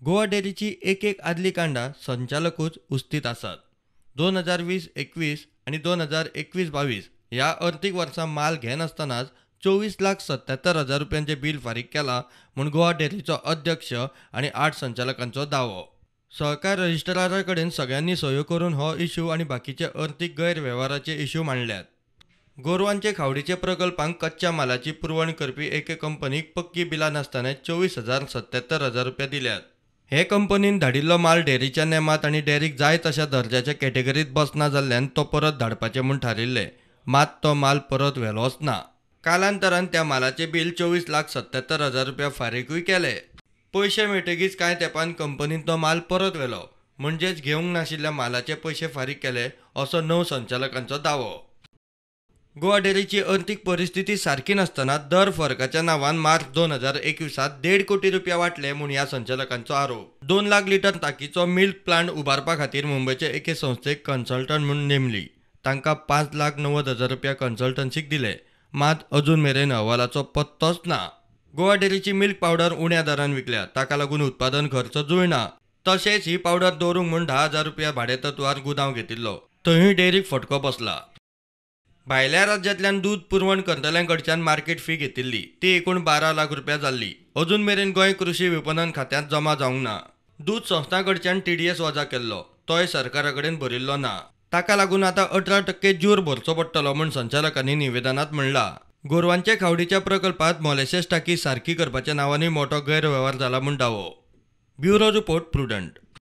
गोवा डेअरीची एक आदली कांडां संचालकूच उस्तीत आसात. 2020-21 आणि 2021-22 ह्या अर्थीक वर्सा माल घेनासतनाच 24,77,000 रुपयांचे बील फारीक केला म्हूण गोवा डेअरीचो अध्यक्ष आणि 8 संचालकांचो दावो. सहकार रजिस्ट्रारा कडेन सगळ्यांनी सह्यो करून हो इश्यू आणि बाकीचे अर्थीक गैरवेव्हाराचे इश्यू मांडल्यात. गोरवांचे खावडीचे प्रकल्पांक कच्च्या मालाची पुरवण करपी एके कंपनीक पक्की बिलां नासतना 24,77,000 रुपया दिल्यात. हे कंपनीन धाडिल्लो माल डेअरीच्या नेमात आणि डेअरीक जाय तशा दर्जाच्या कॅटेगरीत बसना जाल्ल्यान तो परत धाडपाचें म्हूण थारिल्लें. मात तो माल परत व्हेलोच ना. कालांतरान त्या मालाचे बील 24,77,000 रुपया फारीकूय केले. पयशे मेळटकीच कांय तेंपान कंपनीन तो माल परत व्हेलो, म्हणजेच घेवंक नाशिल्ल्या मालाचे पयशे फारीक केले असो 9 संचालकांचो दावो. गोवा डेअरीची अर्थीक परिस्थिती सारकी नासतना दर फरकाच्या नांवान मार्च 2021 1.5 कोटी रुपया वाटले म्हूण ह्या संचालकांचो आरोप. 2 लाख लिटर ताकीचो मिल्क प्लांट उबारपा खातीर मुंबयचे एके संस्थेक कन्सल्टंट म्हूण नेमली. तांकां 5,90,000 रुपया कन्सल्टन्सीक दिले. मात अजून मेरेन अहवालाचो पत्तोच ना. गोवा डेअरीची मिल्क पावडर उण्या दरान विकल्या, ताका लागून उत्पादन खर्च जुळना. तशेंच ही पावडर दवरूंक म्हूण 10,000 रुपया भाडेतत्वार गुदांव घेतिल्लो, थंयूय डेअरीक फटको बसला. भायल्या राज्यांतल्यान दूद पुरवण करतल्यांकडच्यान मार्केट फी घेतिल्ली ती एकूण 12 लाख रुपया जाल्ली. अजून मेरेन गोंय कृषी विपणन खात्यांत जमा जावंक ना. दूद संस्थांकडच्यान TDS वजा केल्लो, तोय सरकारा कडेन भरिल्लो ना. ताका लागून आतां 18% जूर भरचो पडटलो म्हूण संचालकांनी निवेदनांत म्हणला. गोरवांचे खावडीच्या प्रकल्पांत मोलेसेस टाकी सारकी करपाच्या नांवानूय मोठो गैरवेव्हार जाला म्हूण दावो. Bureau report prudent.